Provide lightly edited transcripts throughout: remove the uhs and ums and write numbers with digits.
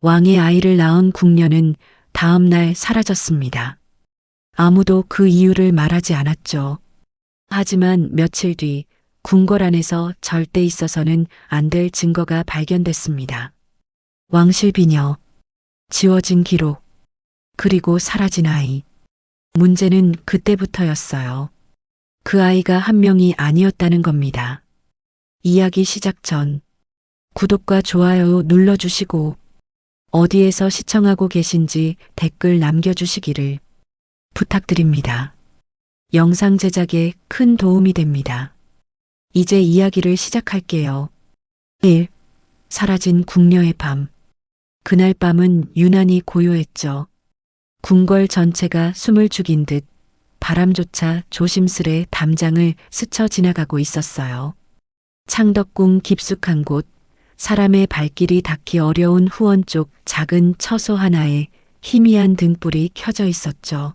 왕의 아이를 낳은 궁녀는 다음 날 사라졌습니다. 아무도 그 이유를 말하지 않았죠. 하지만 며칠 뒤 궁궐 안에서 절대 있어서는 안 될 증거가 발견됐습니다. 왕실 비녀, 지워진 기록, 그리고 사라진 아이. 문제는 그때부터였어요. 그 아이가 한 명이 아니었다는 겁니다. 이야기 시작 전 구독과 좋아요 눌러주시고 어디에서 시청하고 계신지 댓글 남겨주시기를 부탁드립니다. 영상 제작에 큰 도움이 됩니다. 이제 이야기를 시작할게요. 1. 사라진 궁녀의 밤. 그날 밤은 유난히 고요했죠. 궁궐 전체가 숨을 죽인 듯 바람조차 조심스레 담장을 스쳐 지나가고 있었어요. 창덕궁 깊숙한 곳, 사람의 발길이 닿기 어려운 후원 쪽 작은 처소 하나에 희미한 등불이 켜져 있었죠.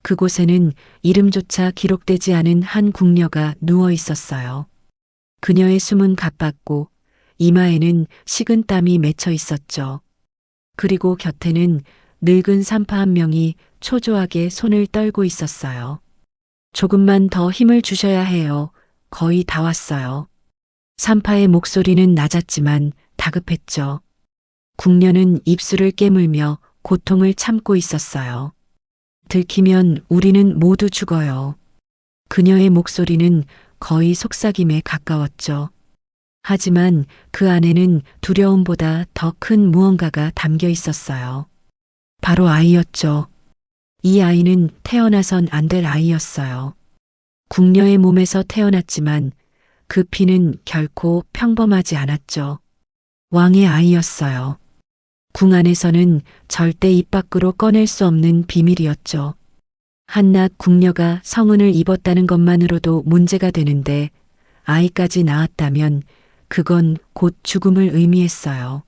그곳에는 이름조차 기록되지 않은 한 궁녀가 누워 있었어요. 그녀의 숨은 가빴고 이마에는 식은 땀이 맺혀 있었죠. 그리고 곁에는 늙은 산파 한 명이 초조하게 손을 떨고 있었어요. 조금만 더 힘을 주셔야 해요. 거의 다 왔어요. 산파의 목소리는 낮았지만 다급했죠. 궁녀는 입술을 깨물며 고통을 참고 있었어요. 들키면 우리는 모두 죽어요. 그녀의 목소리는 거의 속삭임에 가까웠죠. 하지만 그 안에는 두려움보다 더 큰 무언가가 담겨 있었어요. 바로 아이였죠. 이 아이는 태어나선 안 될 아이였어요. 궁녀의 몸에서 태어났지만 그 피는 결코 평범하지 않았죠. 왕의 아이였어요. 궁 안에서는 절대 입 밖으로 꺼낼 수 없는 비밀이었죠. 한낱 궁녀가 성은을 입었다는 것만으로도 문제가 되는데 아이까지 낳았다면 그건 곧 죽음을 의미했어요.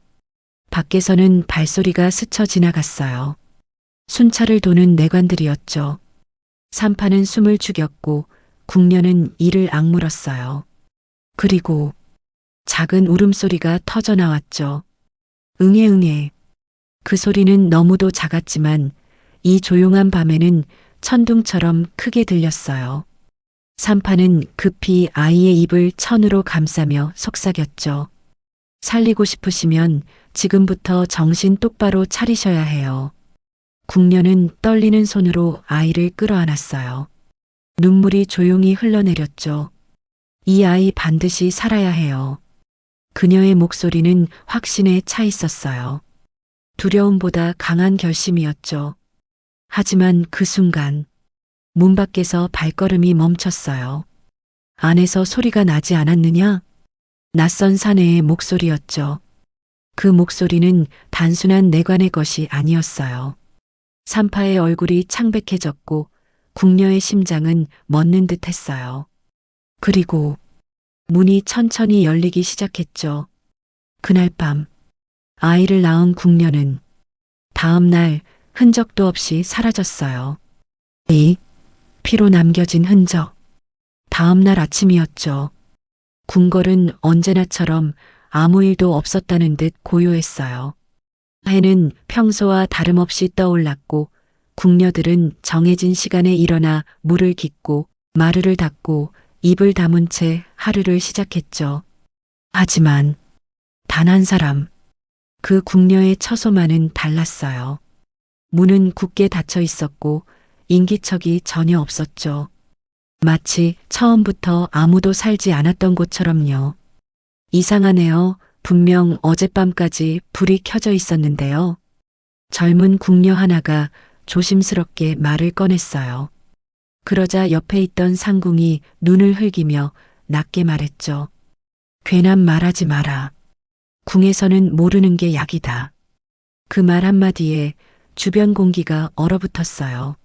밖에서는 발소리가 스쳐 지나갔어요. 순찰을 도는 내관들이었죠. 산파는 숨을 죽였고 궁녀는 이를 악물었어요. 그리고 작은 울음소리가 터져 나왔죠. 응애응애. 그 소리는 너무도 작았지만 이 조용한 밤에는 천둥처럼 크게 들렸어요. 산파는 급히 아이의 입을 천으로 감싸며 속삭였죠. 살리고 싶으시면 지금부터 정신 똑바로 차리셔야 해요. 궁녀는 떨리는 손으로 아이를 끌어안았어요. 눈물이 조용히 흘러내렸죠. 이 아이 반드시 살아야 해요. 그녀의 목소리는 확신에 차 있었어요. 두려움보다 강한 결심이었죠. 하지만 그 순간 문 밖에서 발걸음이 멈췄어요. 안에서 소리가 나지 않았느냐? 낯선 사내의 목소리였죠. 그 목소리는 단순한 내관의 것이 아니었어요. 산파의 얼굴이 창백해졌고 궁녀의 심장은 멎는 듯 했어요. 그리고 문이 천천히 열리기 시작했죠. 그날 밤 아이를 낳은 궁녀는 다음 날 흔적도 없이 사라졌어요. 피로 남겨진 흔적. 다음 날 아침이었죠. 궁궐은 언제나처럼 아무 일도 없었다는 듯 고요했어요. 해는 평소와 다름없이 떠올랐고 궁녀들은 정해진 시간에 일어나 물을 깃고 마루를 닦고 입을 다문 채 하루를 시작했죠. 하지만 단 한 사람, 그 궁녀의 처소만은 달랐어요. 문은 굳게 닫혀 있었고 인기척이 전혀 없었죠. 마치 처음부터 아무도 살지 않았던 곳처럼요. 이상하네요. 분명 어젯밤까지 불이 켜져 있었는데요. 젊은 궁녀 하나가 조심스럽게 말을 꺼냈어요. 그러자 옆에 있던 상궁이 눈을 흘기며 낮게 말했죠. 괜한 말하지 마라. 궁에서는 모르는 게 약이다. 그 말 한마디에 주변 공기가 얼어붙었어요.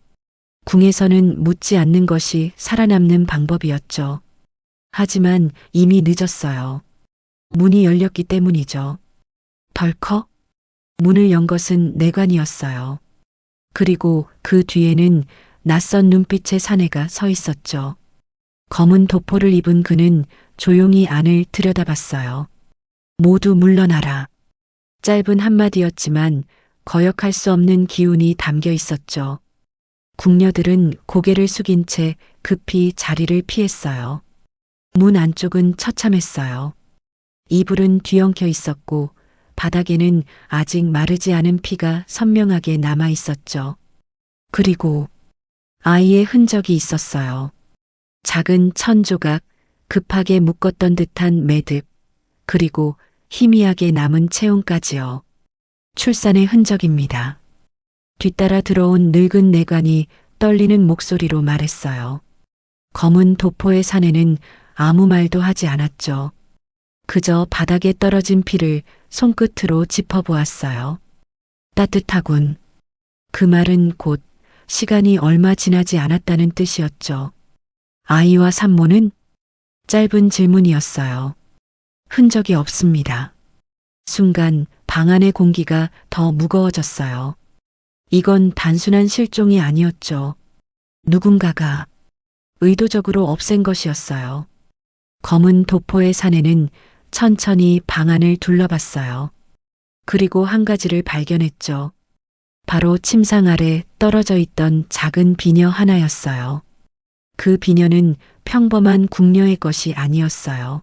궁에서는 묻지 않는 것이 살아남는 방법이었죠. 하지만 이미 늦었어요. 문이 열렸기 때문이죠. 덜컥 문을 연 것은 내관이었어요. 그리고 그 뒤에는 낯선 눈빛의 사내가 서 있었죠. 검은 도포를 입은 그는 조용히 안을 들여다봤어요. 모두 물러나라. 짧은 한마디였지만 거역할 수 없는 기운이 담겨 있었죠. 궁녀들은 고개를 숙인 채 급히 자리를 피했어요. 문 안쪽은 처참했어요. 이불은 뒤엉켜 있었고 바닥에는 아직 마르지 않은 피가 선명하게 남아 있었죠. 그리고 아이의 흔적이 있었어요. 작은 천 조각, 급하게 묶었던 듯한 매듭, 그리고 희미하게 남은 체온까지요. 출산의 흔적입니다. 뒤따라 들어온 늙은 내관이 떨리는 목소리로 말했어요. 검은 도포의 사내는 아무 말도 하지 않았죠. 그저 바닥에 떨어진 피를 손끝으로 짚어보았어요. 따뜻하군. 그 말은 곧 시간이 얼마 지나지 않았다는 뜻이었죠. 아이와 산모는? 짧은 질문이었어요. 흔적이 없습니다. 순간 방 안의 공기가 더 무거워졌어요. 이건 단순한 실종이 아니었죠. 누군가가 의도적으로 없앤 것이었어요. 검은 도포의 사내는 천천히 방 안을 둘러봤어요. 그리고 한 가지를 발견했죠. 바로 침상 아래 떨어져 있던 작은 비녀 하나였어요. 그 비녀는 평범한 궁녀의 것이 아니었어요.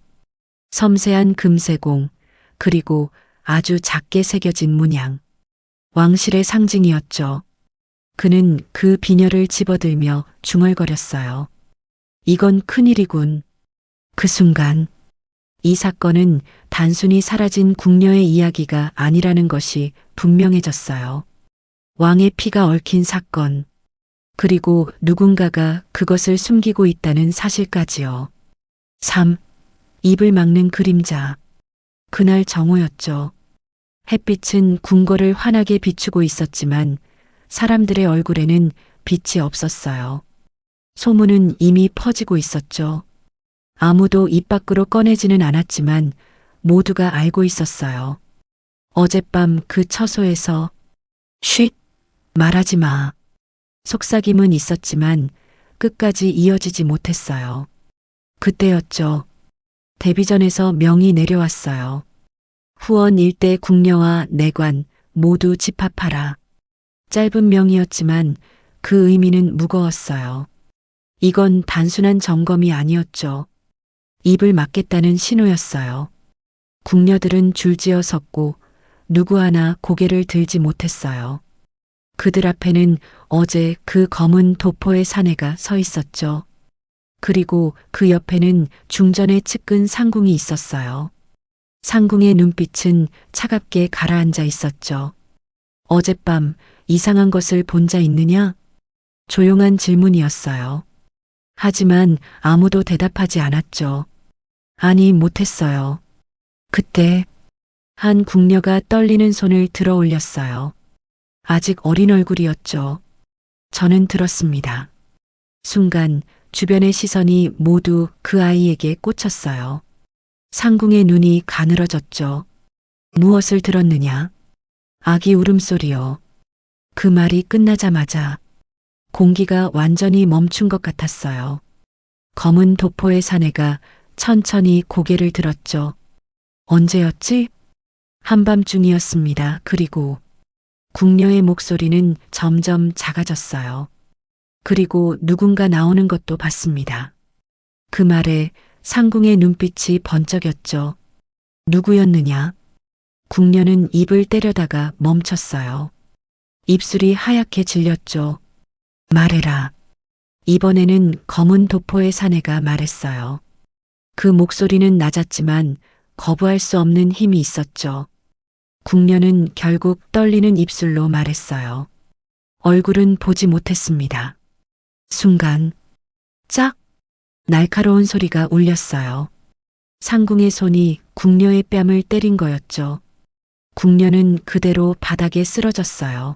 섬세한 금세공, 그리고 아주 작게 새겨진 문양. 왕실의 상징이었죠. 그는 그 비녀를 집어들며 중얼거렸어요. 이건 큰일이군. 그 순간 이 사건은 단순히 사라진 궁녀의 이야기가 아니라는 것이 분명해졌어요. 왕의 피가 얽힌 사건, 그리고 누군가가 그것을 숨기고 있다는 사실까지요. 3. 입을 막는 그림자. 그날 정오였죠. 햇빛은 궁궐을 환하게 비추고 있었지만 사람들의 얼굴에는 빛이 없었어요. 소문은 이미 퍼지고 있었죠. 아무도 입 밖으로 꺼내지는 않았지만 모두가 알고 있었어요. 어젯밤 그 처소에서 쉿! 말하지 마. 속삭임은 있었지만 끝까지 이어지지 못했어요. 그때였죠. 데뷔전에서 명이 내려왔어요. 후원 일대 궁녀와 내관 모두 집합하라. 짧은 명이었지만 그 의미는 무거웠어요. 이건 단순한 점검이 아니었죠. 입을 막겠다는 신호였어요. 궁녀들은 줄지어 섰고 누구 하나 고개를 들지 못했어요. 그들 앞에는 어제 그 검은 도포의 사내가 서 있었죠. 그리고 그 옆에는 중전에 측근 상궁이 있었어요. 상궁의 눈빛은 차갑게 가라앉아 있었죠. 어젯밤 이상한 것을 본 자 있느냐? 조용한 질문이었어요. 하지만 아무도 대답하지 않았죠. 아니, 못했어요. 그때 한 궁녀가 떨리는 손을 들어 올렸어요. 아직 어린 얼굴이었죠. 저는 들었습니다. 순간 주변의 시선이 모두 그 아이에게 꽂혔어요. 상궁의 눈이 가늘어졌죠. 무엇을 들었느냐? 아기 울음소리요. 그 말이 끝나자마자 공기가 완전히 멈춘 것 같았어요. 검은 도포의 사내가 천천히 고개를 들었죠. 언제였지? 한밤중이었습니다. 그리고 궁녀의 목소리는 점점 작아졌어요. 그리고 누군가 나오는 것도 봤습니다. 그 말에 상궁의 눈빛이 번쩍였죠. 누구였느냐? 궁녀는 입을 때려다가 멈췄어요. 입술이 하얗게 질렸죠. 말해라. 이번에는 검은 도포의 사내가 말했어요. 그 목소리는 낮았지만 거부할 수 없는 힘이 있었죠. 궁녀는 결국 떨리는 입술로 말했어요. 얼굴은 보지 못했습니다. 순간 짝! 날카로운 소리가 울렸어요. 상궁의 손이 궁녀의 뺨을 때린 거였죠. 궁녀는 그대로 바닥에 쓰러졌어요.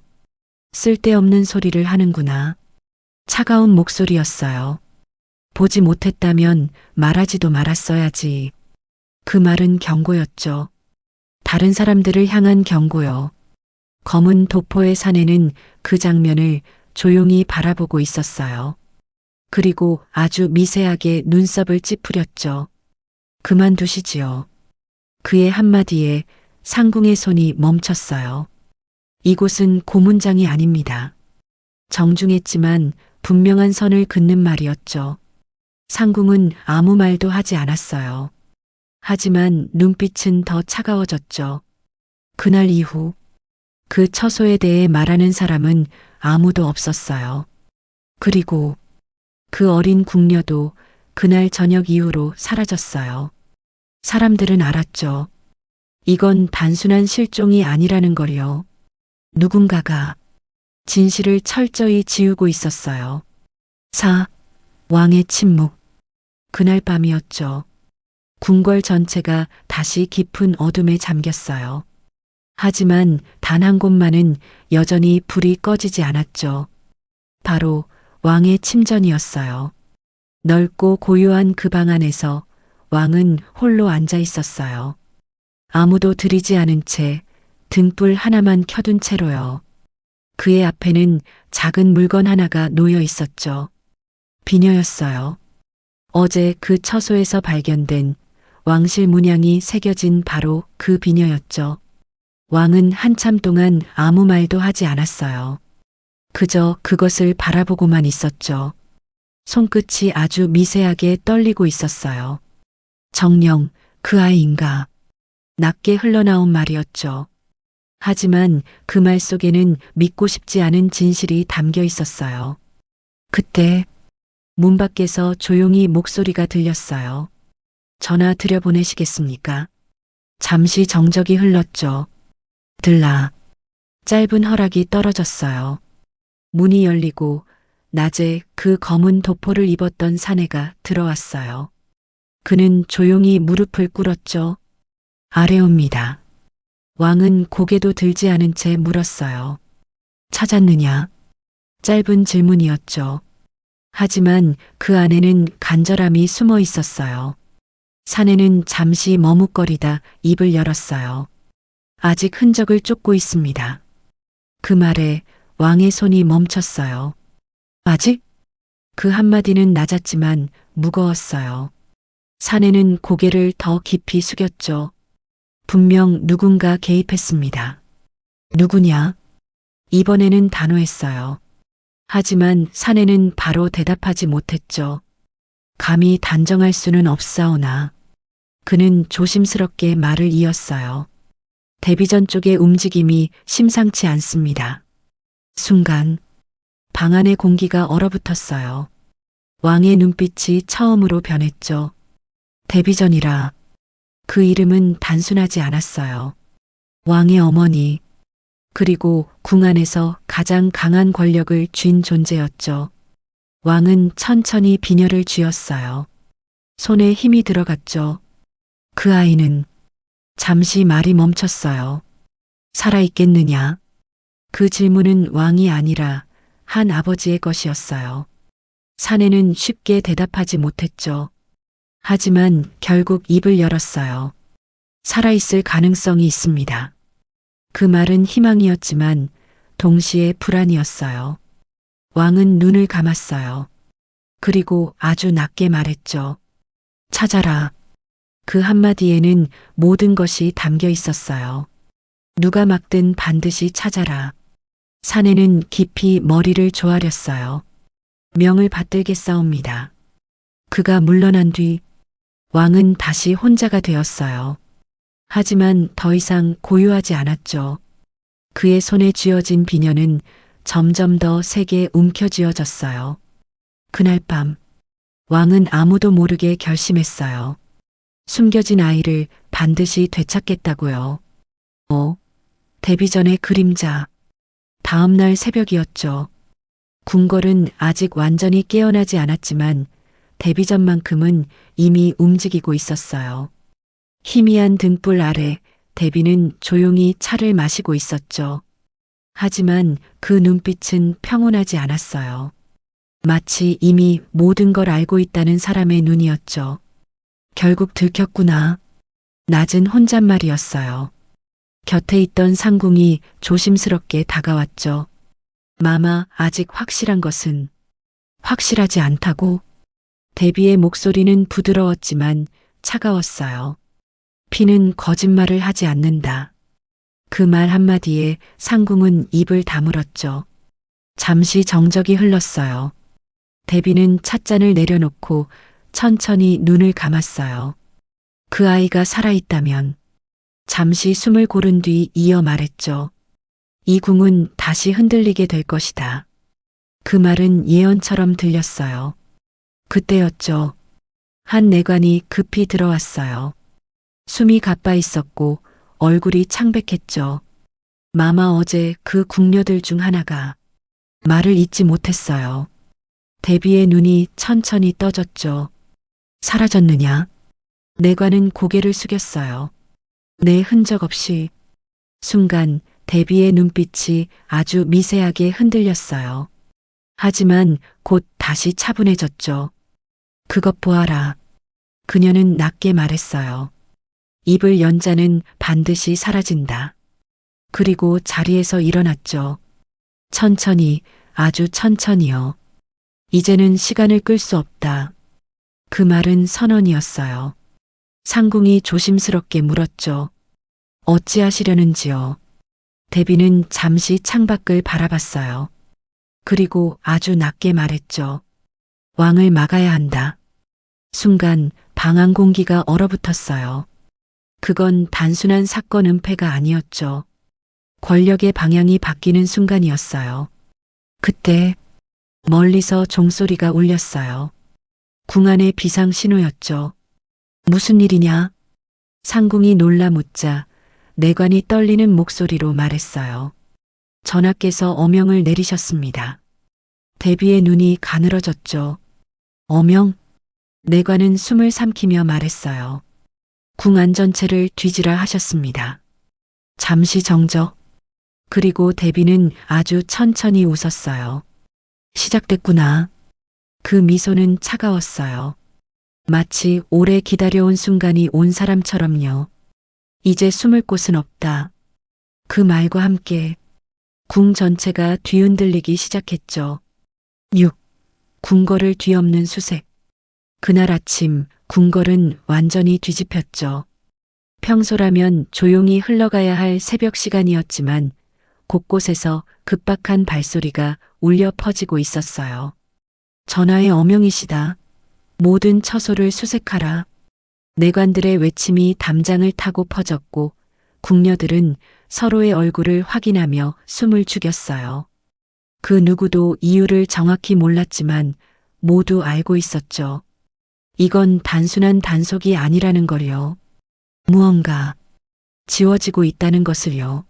쓸데없는 소리를 하는구나. 차가운 목소리였어요. 보지 못했다면 말하지도 말았어야지. 그 말은 경고였죠. 다른 사람들을 향한 경고요. 검은 도포의 사내는 그 장면을 조용히 바라보고 있었어요. 그리고 아주 미세하게 눈썹을 찌푸렸죠. 그만두시지요. 그의 한마디에 상궁의 손이 멈췄어요. 이곳은 고문장이 아닙니다. 정중했지만 분명한 선을 긋는 말이었죠. 상궁은 아무 말도 하지 않았어요. 하지만 눈빛은 더 차가워졌죠. 그날 이후 그 처소에 대해 말하는 사람은 아무도 없었어요. 그리고 그 어린 궁녀도 그날 저녁 이후로 사라졌어요. 사람들은 알았죠. 이건 단순한 실종이 아니라는 걸요. 누군가가 진실을 철저히 지우고 있었어요. 왕의 침묵. 그날 밤이었죠. 궁궐 전체가 다시 깊은 어둠에 잠겼어요. 하지만 단 한 곳만은 여전히 불이 꺼지지 않았죠. 바로 왕의 침전이었어요. 넓고 고요한 그 방 안에서 왕은 홀로 앉아 있었어요. 아무도 들이지 않은 채 등불 하나만 켜둔 채로요. 그의 앞에는 작은 물건 하나가 놓여 있었죠. 비녀였어요. 어제 그 처소에서 발견된 왕실 문양이 새겨진 바로 그 비녀였죠. 왕은 한참 동안 아무 말도 하지 않았어요. 그저 그것을 바라보고만 있었죠. 손끝이 아주 미세하게 떨리고 있었어요. 정녕 그 아이인가? 낮게 흘러나온 말이었죠. 하지만 그 말 속에는 믿고 싶지 않은 진실이 담겨 있었어요. 그때 문 밖에서 조용히 목소리가 들렸어요. 전화 드려보내시겠습니까? 잠시 정적이 흘렀죠. 들라. 짧은 허락이 떨어졌어요. 문이 열리고 낮에 그 검은 도포를 입었던 사내가 들어왔어요. 그는 조용히 무릎을 꿇었죠. 아래옵니다. 왕은 고개도 들지 않은 채 물었어요. 찾았느냐? 짧은 질문이었죠. 하지만 그 안에는 간절함이 숨어 있었어요. 사내는 잠시 머뭇거리다 입을 열었어요. 아직 흔적을 쫓고 있습니다. 그 말에 왕의 손이 멈췄어요. 아직? 그 한마디는 낮았지만 무거웠어요. 사내는 고개를 더 깊이 숙였죠. 분명 누군가 개입했습니다. 누구냐? 이번에는 단호했어요. 하지만 사내는 바로 대답하지 못했죠. 감히 단정할 수는 없사오나. 그는 조심스럽게 말을 이었어요. 대비전 쪽의 움직임이 심상치 않습니다. 순간 방 안의 공기가 얼어붙었어요. 왕의 눈빛이 처음으로 변했죠. 대비전이라. 그 이름은 단순하지 않았어요. 왕의 어머니, 그리고 궁 안에서 가장 강한 권력을 쥔 존재였죠. 왕은 천천히 비녀를 쥐었어요. 손에 힘이 들어갔죠. 그 아이는 잠시 말이 멈췄어요. 살아있겠느냐? 그 질문은 왕이 아니라 한 아버지의 것이었어요. 사내는 쉽게 대답하지 못했죠. 하지만 결국 입을 열었어요. 살아있을 가능성이 있습니다. 그 말은 희망이었지만 동시에 불안이었어요. 왕은 눈을 감았어요. 그리고 아주 낮게 말했죠. 찾아라. 그 한마디에는 모든 것이 담겨 있었어요. 누가 막든 반드시 찾아라. 사내는 깊이 머리를 조아렸어요. 명을 받들겠사옵니다. 그가 물러난 뒤 왕은 다시 혼자가 되었어요. 하지만 더 이상 고요하지 않았죠. 그의 손에 쥐어진 비녀는 점점 더 세게 움켜쥐어졌어요. 그날 밤 왕은 아무도 모르게 결심했어요. 숨겨진 아이를 반드시 되찾겠다고요. 데뷔 전의 그림자. 다음 날 새벽이었죠. 궁궐은 아직 완전히 깨어나지 않았지만 데뷔 전만큼은 이미 움직이고 있었어요. 희미한 등불 아래 데뷔는 조용히 차를 마시고 있었죠. 하지만 그 눈빛은 평온하지 않았어요. 마치 이미 모든 걸 알고 있다는 사람의 눈이었죠. 결국 들켰구나. 낮은 혼잣말이었어요. 곁에 있던 상궁이 조심스럽게 다가왔죠. 마마, 아직 확실한 것은 확실하지 않다고. 데뷔의 목소리는 부드러웠지만 차가웠어요. 피는 거짓말을 하지 않는다. 그 말 한마디에 상궁은 입을 다물었죠. 잠시 정적이 흘렀어요. 대비는 찻잔을 내려놓고 천천히 눈을 감았어요. 그 아이가 살아있다면 잠시 숨을 고른 뒤 이어 말했죠. 이 궁은 다시 흔들리게 될 것이다. 그 말은 예언처럼 들렸어요. 그때였죠. 한 내관이 급히 들어왔어요. 숨이 가빠 있었고 얼굴이 창백했죠. 마마 어제 그 궁녀들 중 하나가 말을 잇지 못했어요. 대비의 눈이 천천히 떠졌죠. 사라졌느냐? 내관은 고개를 숙였어요. 내 흔적 없이. 순간 대비의 눈빛이 아주 미세하게 흔들렸어요. 하지만 곧 다시 차분해졌죠. 그것 보아라. 그녀는 낮게 말했어요. 입을 연 자는 반드시 사라진다. 그리고 자리에서 일어났죠. 천천히, 아주 천천히요. 이제는 시간을 끌 수 없다. 그 말은 선언이었어요. 상궁이 조심스럽게 물었죠. 어찌하시려는지요. 대비는 잠시 창밖을 바라봤어요. 그리고 아주 낮게 말했죠. 왕을 막아야 한다. 순간 방안 공기가 얼어붙었어요. 그건 단순한 사건 은폐가 아니었죠. 권력의 방향이 바뀌는 순간이었어요. 그때 멀리서 종소리가 울렸어요. 궁 안의 비상 신호였죠. 무슨 일이냐? 상궁이 놀라 묻자 내관이 떨리는 목소리로 말했어요. 전하께서 어명을 내리셨습니다. 대비의 눈이 가늘어졌죠. 어명? 내관은 숨을 삼키며 말했어요. 궁 안 전체를 뒤지라 하셨습니다. 잠시 정적. 그리고 대비는 아주 천천히 웃었어요. 시작됐구나. 그 미소는 차가웠어요. 마치 오래 기다려온 순간이 온 사람처럼요. 이제 숨을 곳은 없다. 그 말과 함께 궁 전체가 뒤흔들리기 시작했죠. 6. 궁궐을 뒤엎는 수색. 그날 아침 궁궐은 완전히 뒤집혔죠. 평소라면 조용히 흘러가야 할 새벽 시간이었지만 곳곳에서 급박한 발소리가 울려 퍼지고 있었어요. 전하의 어명이시다. 모든 처소를 수색하라. 내관들의 외침이 담장을 타고 퍼졌고 궁녀들은 서로의 얼굴을 확인하며 숨을 죽였어요. 그 누구도 이유를 정확히 몰랐지만 모두 알고 있었죠. 이건 단순한 단속이 아니라는 걸요. 무언가 지워지고 있다는 것을요.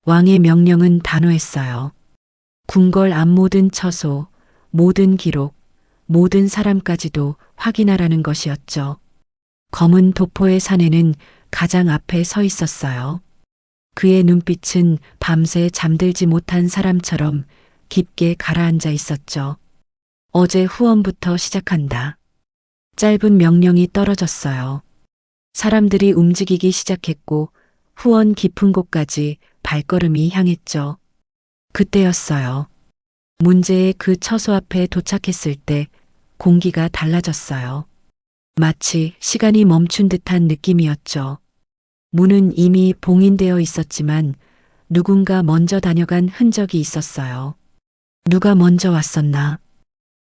왕의 명령은 단호했어요. 궁궐 앞 모든 처소, 모든 기록, 모든 사람까지도 확인하라는 것이었죠. 검은 도포의 사내는 가장 앞에 서 있었어요. 그의 눈빛은 밤새 잠들지 못한 사람처럼 깊게 가라앉아 있었죠. 어제 후원부터 시작한다. 짧은 명령이 떨어졌어요. 사람들이 움직이기 시작했고 후원 깊은 곳까지 발걸음이 향했죠. 그때였어요. 문제의 그 처소 앞에 도착했을 때 공기가 달라졌어요. 마치 시간이 멈춘 듯한 느낌이었죠. 문은 이미 봉인되어 있었지만 누군가 먼저 다녀간 흔적이 있었어요. 누가 먼저 왔었나?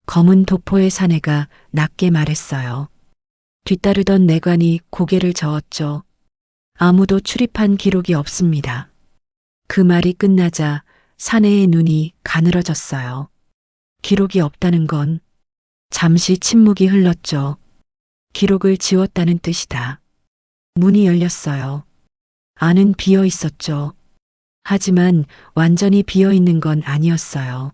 검은 도포의 사내가 낮게 말했어요. 뒤따르던 내관이 고개를 저었죠. 아무도 출입한 기록이 없습니다. 그 말이 끝나자 사내의 눈이 가늘어졌어요. 기록이 없다는 건 잠시 침묵이 흘렀죠. 기록을 지웠다는 뜻이다. 문이 열렸어요. 안은 비어 있었죠. 하지만 완전히 비어 있는 건 아니었어요.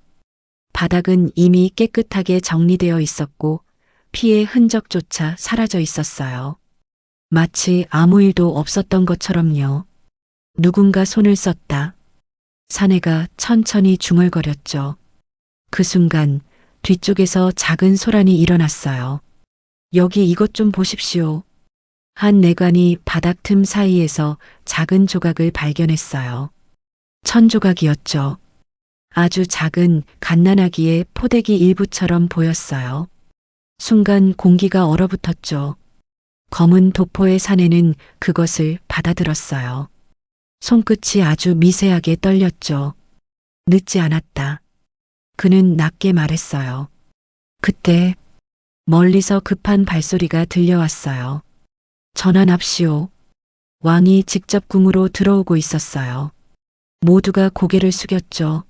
바닥은 이미 깨끗하게 정리되어 있었고 피의 흔적조차 사라져 있었어요. 마치 아무 일도 없었던 것처럼요. 누군가 손을 썼다. 사내가 천천히 중얼거렸죠. 그 순간 뒤쪽에서 작은 소란이 일어났어요. 여기 이것 좀 보십시오. 한 내관이 바닥 틈 사이에서 작은 조각을 발견했어요. 천조각이었죠. 아주 작은 갓난아기의 포대기 일부처럼 보였어요. 순간 공기가 얼어붙었죠. 검은 도포의 사내는 그것을 받아들었어요. 손끝이 아주 미세하게 떨렸죠. 늦지 않았다. 그는 낮게 말했어요. 그때 멀리서 급한 발소리가 들려왔어요. 전환합시오. 왕이 직접 궁으로 들어오고 있었어요. 모두가 고개를 숙였죠.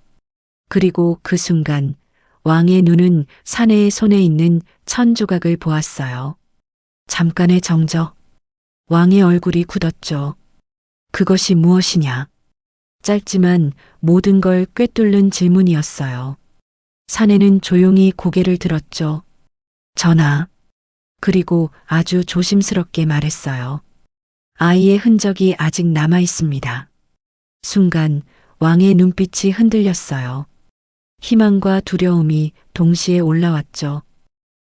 그리고 그 순간 왕의 눈은 사내의 손에 있는 천 조각을 보았어요. 잠깐의 정적. 왕의 얼굴이 굳었죠. 그것이 무엇이냐? 짧지만 모든 걸 꿰뚫는 질문이었어요. 사내는 조용히 고개를 들었죠. 전하. 그리고 아주 조심스럽게 말했어요. 아이의 흔적이 아직 남아 있습니다. 순간 왕의 눈빛이 흔들렸어요. 희망과 두려움이 동시에 올라왔죠.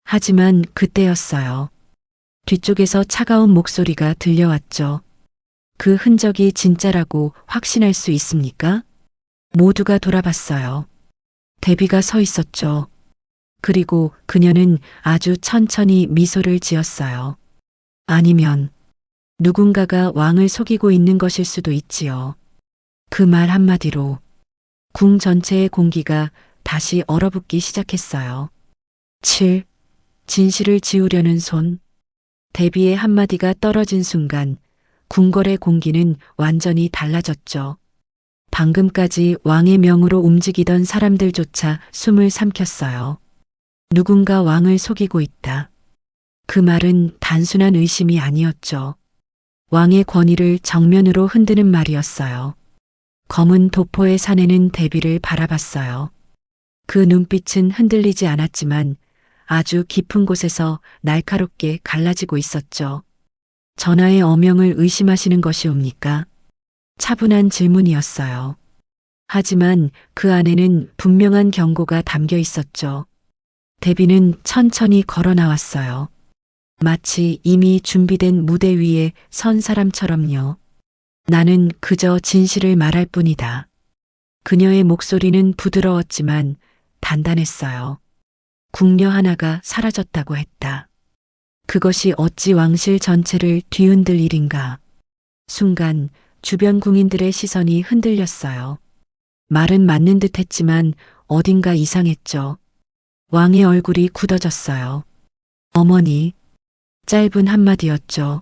하지만 그때였어요. 뒤쪽에서 차가운 목소리가 들려왔죠. 그 흔적이 진짜라고 확신할 수 있습니까? 모두가 돌아봤어요. 데비가 서 있었죠. 그리고 그녀는 아주 천천히 미소를 지었어요. 아니면 누군가가 왕을 속이고 있는 것일 수도 있지요. 그 말 한마디로 궁 전체의 공기가 다시 얼어붙기 시작했어요. 7. 진실을 지우려는 손. 데비의 한마디가 떨어진 순간 궁궐의 공기는 완전히 달라졌죠. 방금까지 왕의 명으로 움직이던 사람들조차 숨을 삼켰어요. 누군가 왕을 속이고 있다. 그 말은 단순한 의심이 아니었죠. 왕의 권위를 정면으로 흔드는 말이었어요. 검은 도포의 사내는 데비를 바라봤어요. 그 눈빛은 흔들리지 않았지만 아주 깊은 곳에서 날카롭게 갈라지고 있었죠. 전하의 어명을 의심하시는 것이옵니까? 차분한 질문이었어요. 하지만 그 안에는 분명한 경고가 담겨 있었죠. 데비는 천천히 걸어 나왔어요. 마치 이미 준비된 무대 위에 선 사람처럼요. 나는 그저 진실을 말할 뿐이다. 그녀의 목소리는 부드러웠지만 단단했어요. 궁녀 하나가 사라졌다고 했다. 그것이 어찌 왕실 전체를 뒤흔들 일인가. 순간 주변 궁인들의 시선이 흔들렸어요. 말은 맞는 듯 했지만 어딘가 이상했죠. 왕의 얼굴이 굳어졌어요. 어머니. 짧은 한마디였죠.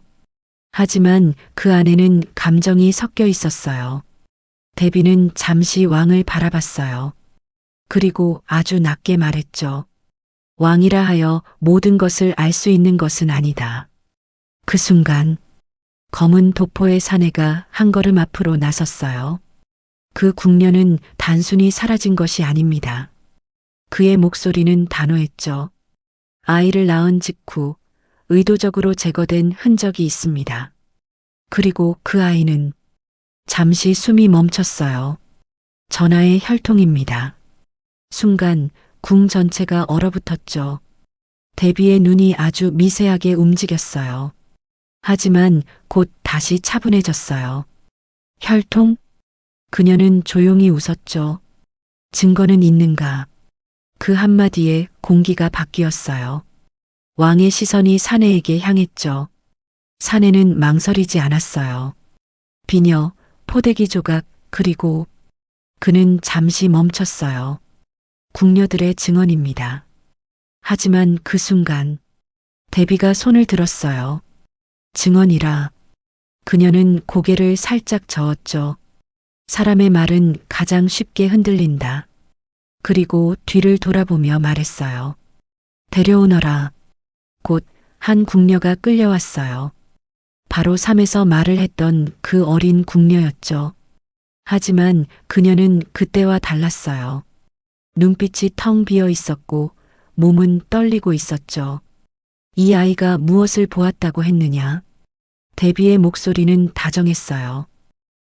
하지만 그 안에는 감정이 섞여 있었어요. 데비는 잠시 왕을 바라봤어요. 그리고 아주 낮게 말했죠. 왕이라 하여 모든 것을 알 수 있는 것은 아니다. 그 순간 검은 도포의 사내가 한 걸음 앞으로 나섰어요. 그 궁녀는 단순히 사라진 것이 아닙니다. 그의 목소리는 단호했죠. 아이를 낳은 직후 의도적으로 제거된 흔적이 있습니다. 그리고 그 아이는 잠시 숨이 멈췄어요. 전하의 혈통입니다. 순간 궁 전체가 얼어붙었죠. 데비의 눈이 아주 미세하게 움직였어요. 하지만 곧 다시 차분해졌어요. 혈통? 그녀는 조용히 웃었죠. 증거는 있는가? 그 한마디에 공기가 바뀌었어요. 왕의 시선이 사내에게 향했죠. 사내는 망설이지 않았어요. 비녀, 포대기 조각, 그리고 그는 잠시 멈췄어요. 궁녀들의 증언입니다. 하지만 그 순간 데비가 손을 들었어요. 증언이라. 그녀는 고개를 살짝 저었죠. 사람의 말은 가장 쉽게 흔들린다. 그리고 뒤를 돌아보며 말했어요. 데려오너라. 곧 한 궁녀가 끌려왔어요. 바로 삶에서 말을 했던 그 어린 궁녀였죠. 하지만 그녀는 그때와 달랐어요. 눈빛이 텅 비어 있었고 몸은 떨리고 있었죠. 이 아이가 무엇을 보았다고 했느냐? 데비의 목소리는 다정했어요.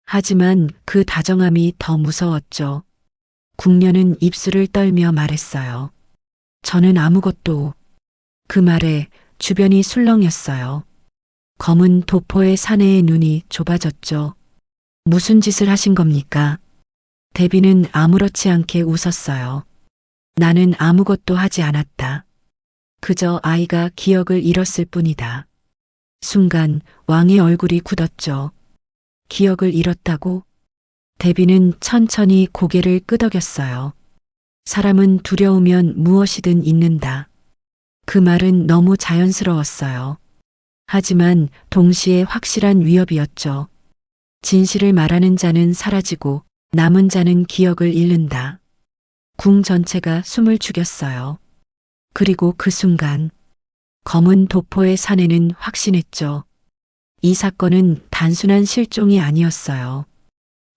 하지만 그 다정함이 더 무서웠죠. 궁녀는 입술을 떨며 말했어요. 저는 아무것도. 그 말에 주변이 술렁였어요. 검은 도포의 사내의 눈이 좁아졌죠. 무슨 짓을 하신 겁니까? 데비는 아무렇지 않게 웃었어요. 나는 아무것도 하지 않았다. 그저 아이가 기억을 잃었을 뿐이다. 순간 왕의 얼굴이 굳었죠. 기억을 잃었다고? 대비는 천천히 고개를 끄덕였어요. 사람은 두려우면 무엇이든 잊는다. 그 말은 너무 자연스러웠어요. 하지만 동시에 확실한 위협이었죠. 진실을 말하는 자는 사라지고 남은 자는 기억을 잃는다. 궁 전체가 숨을 죽였어요. 그리고 그 순간 검은 도포의 사내는 확신했죠. 이 사건은 단순한 실종이 아니었어요.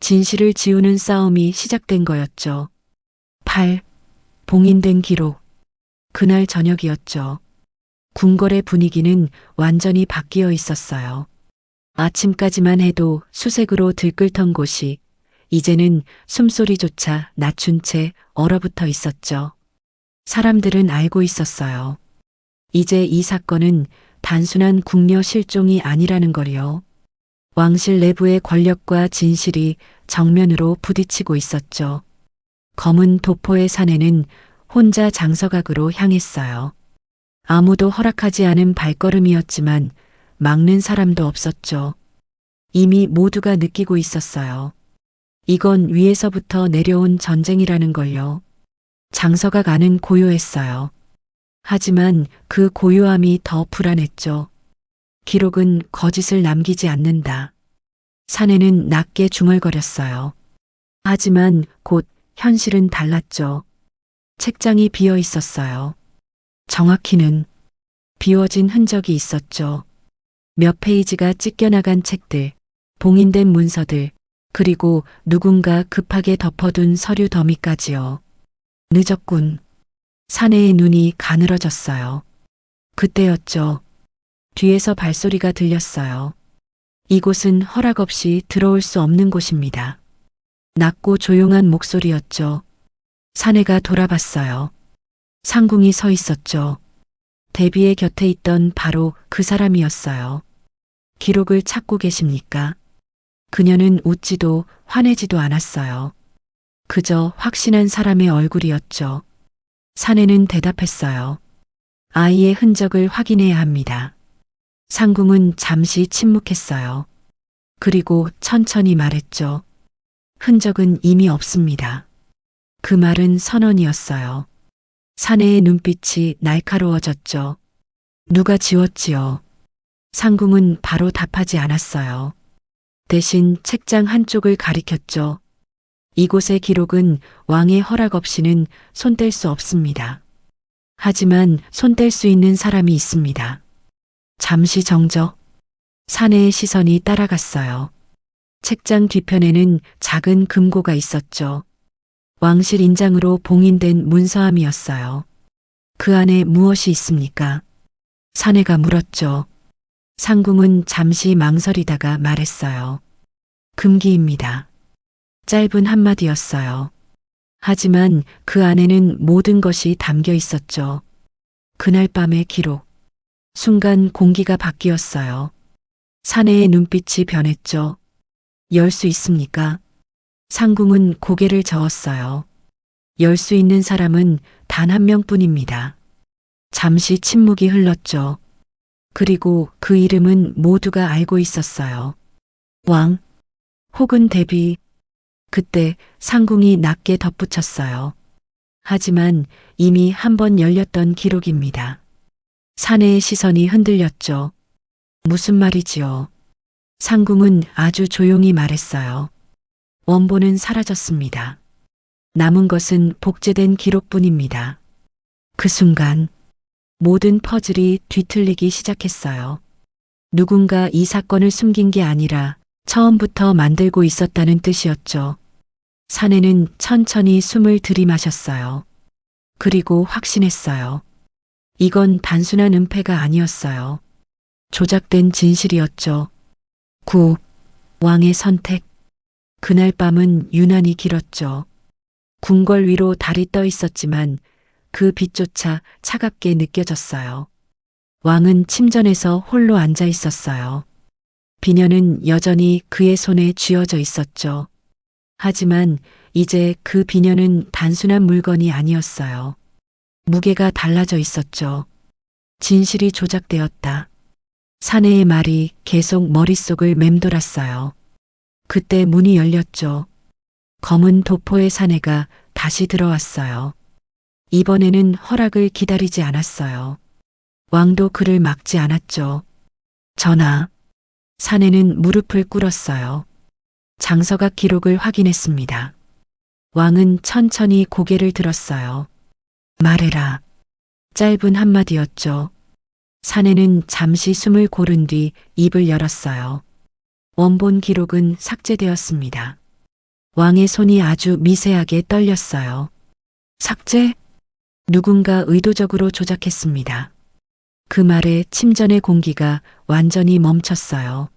진실을 지우는 싸움이 시작된 거였죠. 8. 봉인된 기록. 그날 저녁이었죠. 궁궐의 분위기는 완전히 바뀌어 있었어요. 아침까지만 해도 수색으로 들끓던 곳이 이제는 숨소리조차 낮춘 채 얼어붙어 있었죠. 사람들은 알고 있었어요. 이제 이 사건은 단순한 궁녀 실종이 아니라는 걸요. 왕실 내부의 권력과 진실이 정면으로 부딪히고 있었죠. 검은 도포의 사내는 혼자 장서각으로 향했어요. 아무도 허락하지 않은 발걸음이었지만 막는 사람도 없었죠. 이미 모두가 느끼고 있었어요. 이건 위에서부터 내려온 전쟁이라는 걸요. 장서각 안은 고요했어요. 하지만 그 고요함이 더 불안했죠. 기록은 거짓을 남기지 않는다. 사내는 낮게 중얼거렸어요. 하지만 곧 현실은 달랐죠. 책장이 비어 있었어요. 정확히는 비워진 흔적이 있었죠. 몇 페이지가 찢겨나간 책들, 봉인된 문서들, 그리고 누군가 급하게 덮어둔 서류 더미까지요. 늦었군. 사내의 눈이 가늘어졌어요. 그때였죠. 뒤에서 발소리가 들렸어요. 이곳은 허락 없이 들어올 수 없는 곳입니다. 낮고 조용한 목소리였죠. 사내가 돌아봤어요. 상궁이 서 있었죠. 대비의 곁에 있던 바로 그 사람이었어요. 기록을 찾고 계십니까? 그녀는 웃지도 화내지도 않았어요. 그저 확신한 사람의 얼굴이었죠. 사내는 대답했어요. 아이의 흔적을 확인해야 합니다. 상궁은 잠시 침묵했어요. 그리고 천천히 말했죠. 흔적은 이미 없습니다. 그 말은 선언이었어요. 사내의 눈빛이 날카로워졌죠. 누가 지웠지요? 상궁은 바로 답하지 않았어요. 대신 책장 한쪽을 가리켰죠. 이곳의 기록은 왕의 허락 없이는 손댈 수 없습니다. 하지만 손댈 수 있는 사람이 있습니다. 잠시 정적. 사내의 시선이 따라갔어요. 책장 뒤편에는 작은 금고가 있었죠. 왕실 인장으로 봉인된 문서함이었어요. 그 안에 무엇이 있습니까? 사내가 물었죠. 상궁은 잠시 망설이다가 말했어요. 금기입니다. 짧은 한마디였어요. 하지만 그 안에는 모든 것이 담겨 있었죠. 그날 밤의 기록. 순간 공기가 바뀌었어요. 사내의 눈빛이 변했죠. 열 수 있습니까? 상궁은 고개를 저었어요. 열 수 있는 사람은 단 한 명뿐입니다. 잠시 침묵이 흘렀죠. 그리고 그 이름은 모두가 알고 있었어요. 왕, 혹은 대비. 그때 상궁이 낮게 덧붙였어요. 하지만 이미 한 번 열렸던 기록입니다. 사내의 시선이 흔들렸죠. 무슨 말이지요? 상궁은 아주 조용히 말했어요. 원본은 사라졌습니다. 남은 것은 복제된 기록뿐입니다. 그 순간 모든 퍼즐이 뒤틀리기 시작했어요. 누군가 이 사건을 숨긴 게 아니라 처음부터 만들고 있었다는 뜻이었죠. 사내는 천천히 숨을 들이마셨어요. 그리고 확신했어요. 이건 단순한 은폐가 아니었어요. 조작된 진실이었죠. 9. 왕의 선택. 그날 밤은 유난히 길었죠. 궁궐 위로 달이 떠 있었지만 그 빛조차 차갑게 느껴졌어요. 왕은 침전에서 홀로 앉아 있었어요. 비녀는 여전히 그의 손에 쥐어져 있었죠. 하지만 이제 그 비녀는 단순한 물건이 아니었어요. 무게가 달라져 있었죠. 진실이 조작되었다. 사내의 말이 계속 머릿속을 맴돌았어요. 그때 문이 열렸죠. 검은 도포의 사내가 다시 들어왔어요. 이번에는 허락을 기다리지 않았어요. 왕도 그를 막지 않았죠. 전하, 사내는 무릎을 꿇었어요. 장서각 기록을 확인했습니다. 왕은 천천히 고개를 들었어요. 말해라. 짧은 한마디였죠. 사내는 잠시 숨을 고른 뒤 입을 열었어요. 원본 기록은 삭제되었습니다. 왕의 손이 아주 미세하게 떨렸어요. 삭제? 누군가 의도적으로 조작했습니다. 그 말에 침전의 공기가 완전히 멈췄어요.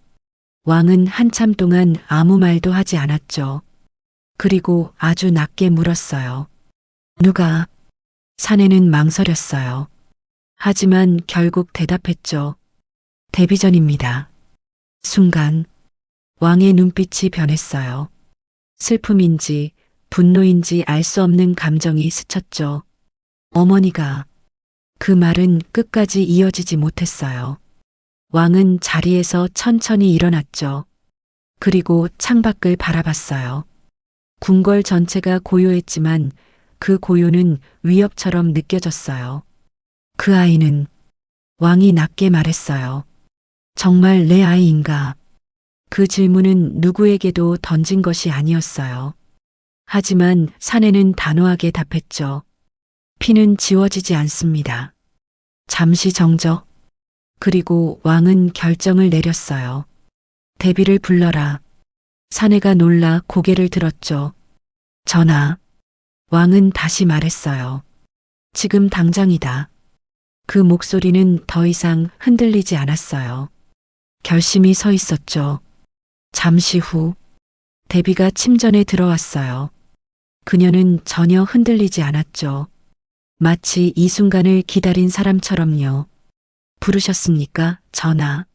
왕은 한참 동안 아무 말도 하지 않았죠. 그리고 아주 낮게 물었어요. 누가? 사내는 망설였어요. 하지만 결국 대답했죠. 데뷔전입니다. 순간 왕의 눈빛이 변했어요. 슬픔인지 분노인지 알 수 없는 감정이 스쳤죠. 어머니가. 그 말은 끝까지 이어지지 못했어요. 왕은 자리에서 천천히 일어났죠. 그리고 창밖을 바라봤어요. 궁궐 전체가 고요했지만 그 고요는 위협처럼 느껴졌어요. 그 아이는 왕이 낮게 말했어요. 정말 내 아이인가? 그 질문은 누구에게도 던진 것이 아니었어요. 하지만 사내는 단호하게 답했죠. 피는 지워지지 않습니다. 잠시 정적. 그리고 왕은 결정을 내렸어요. 대비를 불러라. 사내가 놀라 고개를 들었죠. 전하. 왕은 다시 말했어요. 지금 당장이다. 그 목소리는 더 이상 흔들리지 않았어요. 결심이 서 있었죠. 잠시 후 대비가 침전에 들어왔어요. 그녀는 전혀 흔들리지 않았죠. 마치 이 순간을 기다린 사람처럼요. 부르셨습니까, 전하?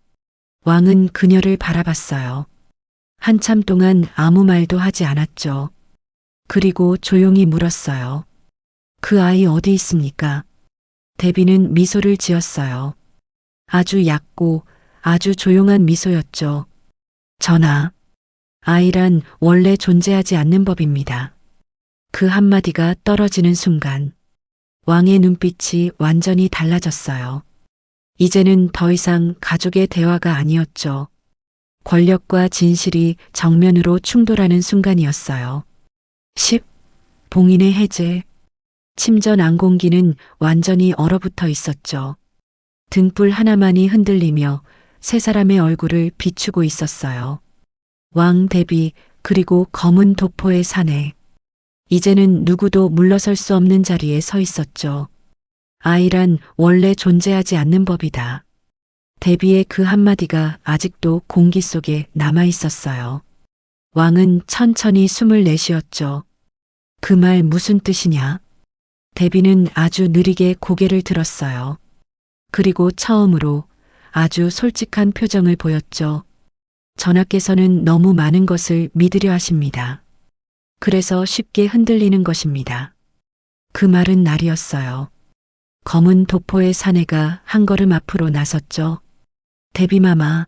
왕은 그녀를 바라봤어요. 한참 동안 아무 말도 하지 않았죠. 그리고 조용히 물었어요. 그 아이 어디 있습니까? 대비는 미소를 지었어요. 아주 얕고 아주 조용한 미소였죠. 전하, 아이란 원래 존재하지 않는 법입니다. 그 한마디가 떨어지는 순간 왕의 눈빛이 완전히 달라졌어요. 이제는 더 이상 가족의 대화가 아니었죠. 권력과 진실이 정면으로 충돌하는 순간이었어요. 10. 봉인의 해제. 침전 안공기는 완전히 얼어붙어 있었죠. 등불 하나만이 흔들리며 세 사람의 얼굴을 비추고 있었어요. 왕 대비 그리고 검은 도포의 사내. 이제는 누구도 물러설 수 없는 자리에 서 있었죠. 아이란 원래 존재하지 않는 법이다. 대비의 그 한마디가 아직도 공기 속에 남아 있었어요. 왕은 천천히 숨을 내쉬었죠. 그 말 무슨 뜻이냐? 대비는 아주 느리게 고개를 들었어요. 그리고 처음으로 아주 솔직한 표정을 보였죠. 전하께서는 너무 많은 것을 믿으려 하십니다. 그래서 쉽게 흔들리는 것입니다. 그 말은 날이었어요. 검은 도포의 사내가 한 걸음 앞으로 나섰죠. 대비마마.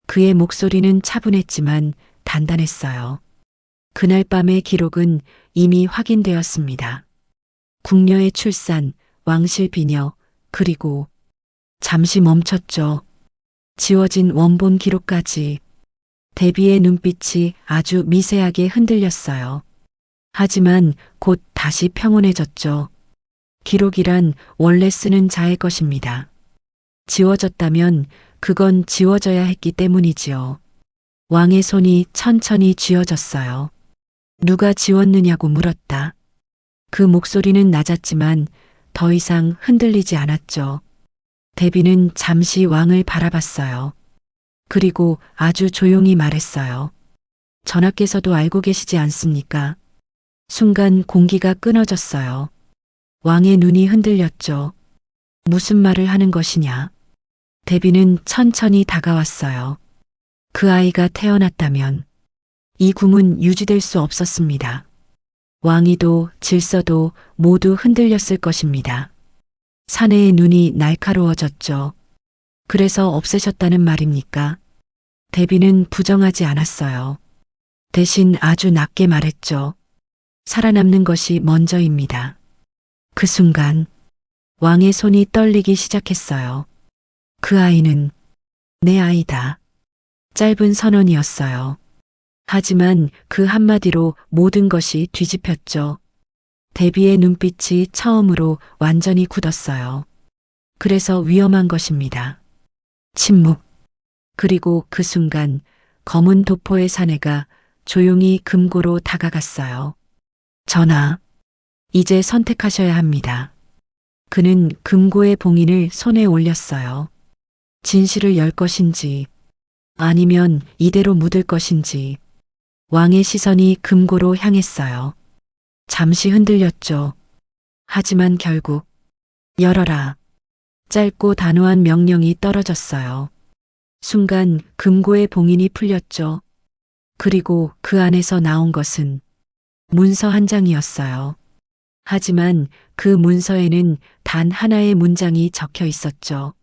그의 목소리는 차분했지만 단단했어요. 그날 밤의 기록은 이미 확인되었습니다. 궁녀의 출산, 왕실 비녀, 그리고 잠시 멈췄죠. 지워진 원본 기록까지. 대비의 눈빛이 아주 미세하게 흔들렸어요. 하지만 곧 다시 평온해졌죠. 기록이란 원래 쓰는 자의 것입니다. 지워졌다면 그건 지워져야 했기 때문이지요. 왕의 손이 천천히 쥐어졌어요. 누가 지웠느냐고 물었다. 그 목소리는 낮았지만 더 이상 흔들리지 않았죠. 대비는 잠시 왕을 바라봤어요. 그리고 아주 조용히 말했어요. 전하께서도 알고 계시지 않습니까? 순간 공기가 끊어졌어요. 왕의 눈이 흔들렸죠. 무슨 말을 하는 것이냐? 대비는 천천히 다가왔어요. 그 아이가 태어났다면 이 궁은 유지될 수 없었습니다. 왕위도 질서도 모두 흔들렸을 것입니다. 사내의 눈이 날카로워졌죠. 그래서 없애셨다는 말입니까? 대비는 부정하지 않았어요. 대신 아주 낮게 말했죠. 살아남는 것이 먼저입니다. 그 순간 왕의 손이 떨리기 시작했어요. 그 아이는 내 아이다. 짧은 선언이었어요. 하지만 그 한마디로 모든 것이 뒤집혔죠. 데비의 눈빛이 처음으로 완전히 굳었어요. 그래서 위험한 것입니다. 침묵. 그리고 그 순간 검은 도포의 사내가 조용히 금고로 다가갔어요. 전하, 이제 선택하셔야 합니다. 그는 금고의 봉인을 손에 올렸어요. 진실을 열 것인지 아니면 이대로 묻을 것인지. 왕의 시선이 금고로 향했어요. 잠시 흔들렸죠. 하지만 결국 열어라. 짧고 단호한 명령이 떨어졌어요. 순간 금고의 봉인이 풀렸죠. 그리고 그 안에서 나온 것은 문서 한 장이었어요. 하지만 그 문서에는 단 하나의 문장이 적혀 있었죠.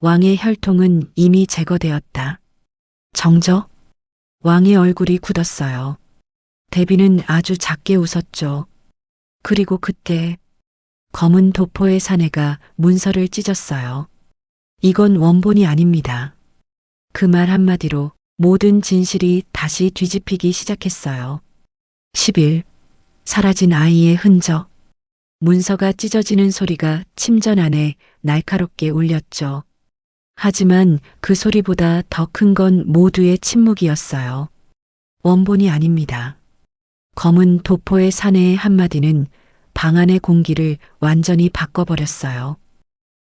왕의 혈통은 이미 제거되었다. 정적? 왕의 얼굴이 굳었어요. 데비는 아주 작게 웃었죠. 그리고 그때 검은 도포의 사내가 문서를 찢었어요. 이건 원본이 아닙니다. 그 말 한마디로 모든 진실이 다시 뒤집히기 시작했어요. 10일. 사라진 아이의 흔적. 문서가 찢어지는 소리가 침전 안에 날카롭게 울렸죠. 하지만 그 소리보다 더 큰 건 모두의 침묵이었어요. 원본이 아닙니다. 검은 도포의 사내의 한마디는 방 안의 공기를 완전히 바꿔버렸어요.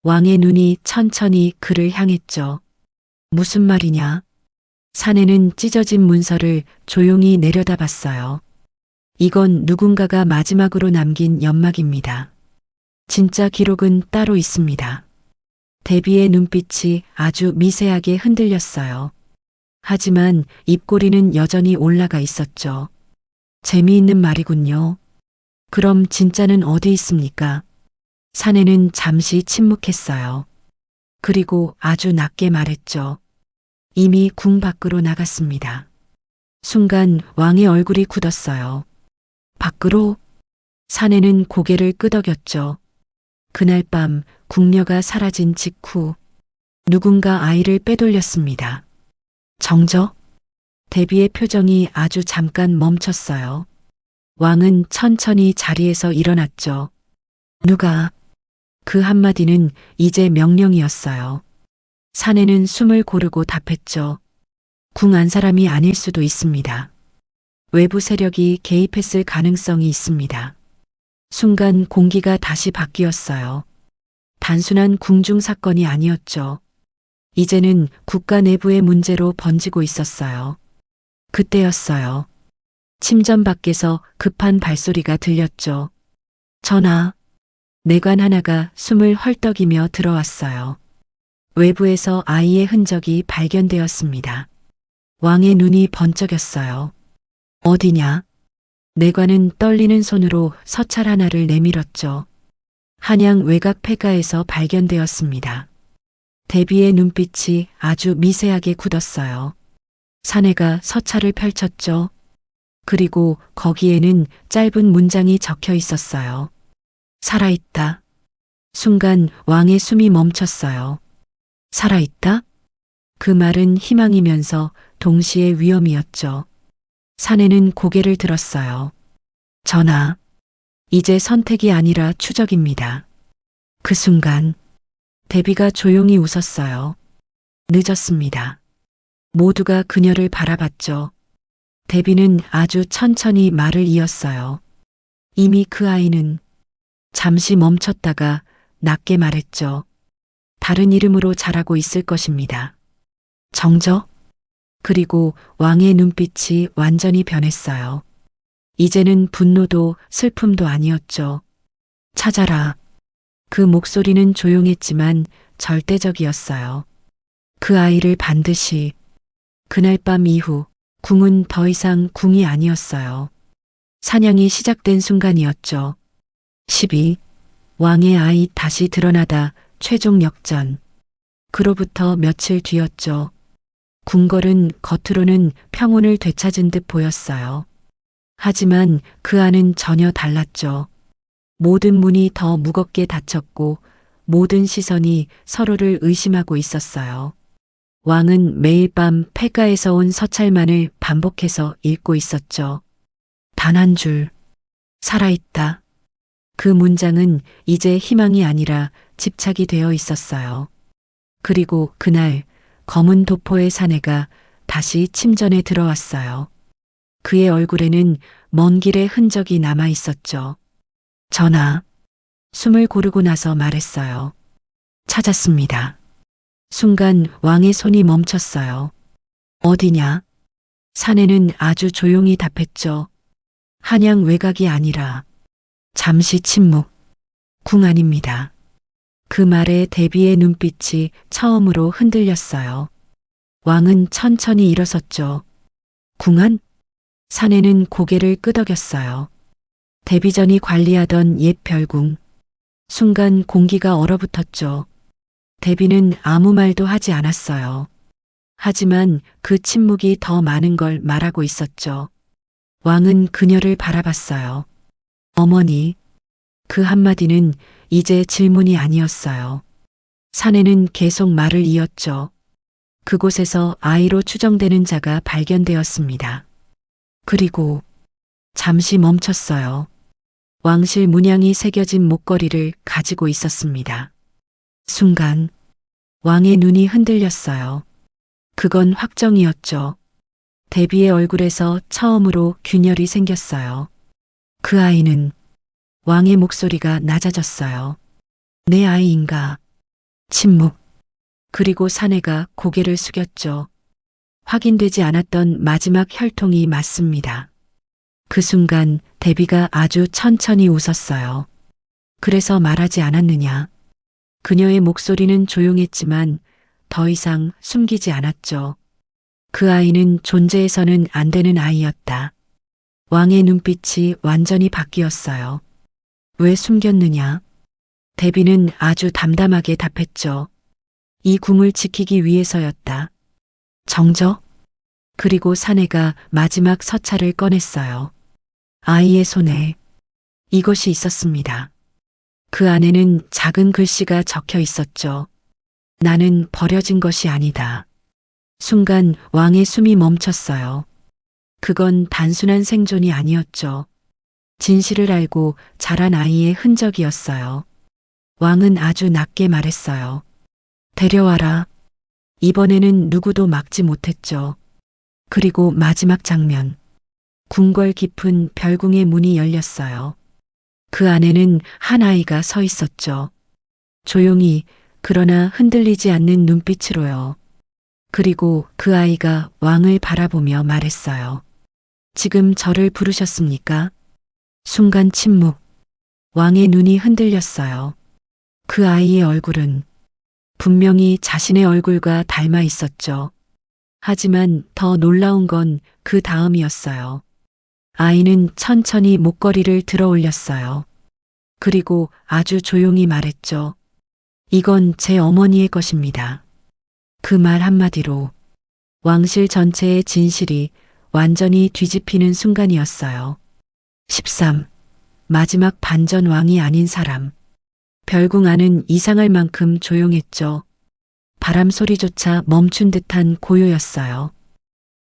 왕의 눈이 천천히 그를 향했죠. 무슨 말이냐? 사내는 찢어진 문서를 조용히 내려다봤어요. 이건 누군가가 마지막으로 남긴 연막입니다. 진짜 기록은 따로 있습니다. 데비의 눈빛이 아주 미세하게 흔들렸어요. 하지만 입꼬리는 여전히 올라가 있었죠. 재미있는 말이군요. 그럼 진짜는 어디 있습니까? 사내는 잠시 침묵했어요. 그리고 아주 낮게 말했죠. 이미 궁 밖으로 나갔습니다. 순간 왕의 얼굴이 굳었어요. 밖으로? 사내는 고개를 끄덕였죠. 그날 밤 궁녀가 사라진 직후 누군가 아이를 빼돌렸습니다. 정적? 데비의 표정이 아주 잠깐 멈췄어요. 왕은 천천히 자리에서 일어났죠. 누가? 그 한마디는 이제 명령이었어요. 사내는 숨을 고르고 답했죠. 궁 안 사람이 아닐 수도 있습니다. 외부 세력이 개입했을 가능성이 있습니다. 순간 공기가 다시 바뀌었어요. 단순한 궁중 사건이 아니었죠. 이제는 국가 내부의 문제로 번지고 있었어요. 그때였어요. 침전 밖에서 급한 발소리가 들렸죠. 전하, 내관 하나가 숨을 헐떡이며 들어왔어요. 외부에서 아이의 흔적이 발견되었습니다. 왕의 눈이 번쩍였어요. 어디냐? 내관은 떨리는 손으로 서찰 하나를 내밀었죠. 한양 외곽 폐가에서 발견되었습니다. 데비의 눈빛이 아주 미세하게 굳었어요. 사내가 서찰을 펼쳤죠. 그리고 거기에는 짧은 문장이 적혀 있었어요. 살아있다. 순간 왕의 숨이 멈췄어요. 살아있다? 그 말은 희망이면서 동시에 위험이었죠. 사내는 고개를 들었어요. 전하, 이제 선택이 아니라 추적입니다. 그 순간 데비가 조용히 웃었어요. 늦었습니다. 모두가 그녀를 바라봤죠. 데비는 아주 천천히 말을 이었어요. 이미 그 아이는 잠시 멈췄다가 낮게 말했죠. 다른 이름으로 자라고 있을 것입니다. 정적? 그리고 왕의 눈빛이 완전히 변했어요. 이제는 분노도 슬픔도 아니었죠. 찾아라. 그 목소리는 조용했지만 절대적이었어요. 그 아이를 반드시. 그날 밤 이후 궁은 더 이상 궁이 아니었어요. 사냥이 시작된 순간이었죠. 12. 왕의 아이 다시 드러나다 최종 역전. 그로부터 며칠 뒤였죠. 궁궐은 겉으로는 평온을 되찾은 듯 보였어요. 하지만 그 안은 전혀 달랐죠. 모든 문이 더 무겁게 닫혔고 모든 시선이 서로를 의심하고 있었어요. 왕은 매일 밤 폐가에서 온 서찰만을 반복해서 읽고 있었죠. 단 한 줄, 살아있다. 그 문장은 이제 희망이 아니라 집착이 되어 있었어요. 그리고 그날 검은 도포의 사내가 다시 침전에 들어왔어요. 그의 얼굴에는 먼 길의 흔적이 남아 있었죠. 전하, 숨을 고르고 나서 말했어요. 찾았습니다. 순간 왕의 손이 멈췄어요. 어디냐? 사내는 아주 조용히 답했죠. 한양 외곽이 아니라 잠시 침묵. 궁 안입니다. 그 말에 대비의 눈빛이 처음으로 흔들렸어요. 왕은 천천히 일어섰죠. 궁안? 사내는 고개를 끄덕였어요. 대비전이 관리하던 옛 별궁. 순간 공기가 얼어붙었죠. 대비는 아무 말도 하지 않았어요. 하지만 그 침묵이 더 많은 걸 말하고 있었죠. 왕은 그녀를 바라봤어요. 어머니. 그 한마디는 이제 질문이 아니었어요. 사내는 계속 말을 이었죠. 그곳에서 아이로 추정되는 자가 발견되었습니다. 그리고 잠시 멈췄어요. 왕실 문양이 새겨진 목걸이를 가지고 있었습니다. 순간 왕의 눈이 흔들렸어요. 그건 확정이었죠. 대비의 얼굴에서 처음으로 균열이 생겼어요. 그 아이는 왕의 목소리가 낮아졌어요. 내 아이인가? 침묵. 그리고 사내가 고개를 숙였죠. 확인되지 않았던 마지막 혈통이 맞습니다. 그 순간 대비가 아주 천천히 웃었어요. 그래서 말하지 않았느냐? 그녀의 목소리는 조용했지만 더 이상 숨기지 않았죠. 그 아이는 존재해서는 안 되는 아이였다. 왕의 눈빛이 완전히 바뀌었어요. 왜 숨겼느냐? 대비는 아주 담담하게 답했죠. 이 궁을 지키기 위해서였다. 정적? 그리고 사내가 마지막 서찰을 꺼냈어요. 아이의 손에 이것이 있었습니다. 그 안에는 작은 글씨가 적혀 있었죠. 나는 버려진 것이 아니다. 순간 왕의 숨이 멈췄어요. 그건 단순한 생존이 아니었죠. 진실을 알고 자란 아이의 흔적이었어요. 왕은 아주 낮게 말했어요. 데려와라. 이번에는 누구도 막지 못했죠. 그리고 마지막 장면. 궁궐 깊은 별궁의 문이 열렸어요. 그 안에는 한 아이가 서 있었죠. 조용히 그러나 흔들리지 않는 눈빛으로요. 그리고 그 아이가 왕을 바라보며 말했어요. 지금 저를 부르셨습니까? 순간 침묵. 왕의 눈이 흔들렸어요. 그 아이의 얼굴은 분명히 자신의 얼굴과 닮아 있었죠. 하지만 더 놀라운 건 그 다음이었어요. 아이는 천천히 목걸이를 들어 올렸어요. 그리고 아주 조용히 말했죠. 이건 제 어머니의 것입니다. 그 말 한마디로 왕실 전체의 진실이 완전히 뒤집히는 순간이었어요. 13. 마지막 반전 왕이 아닌 사람. 별궁 안은 이상할 만큼 조용했죠. 바람 소리조차 멈춘 듯한 고요였어요.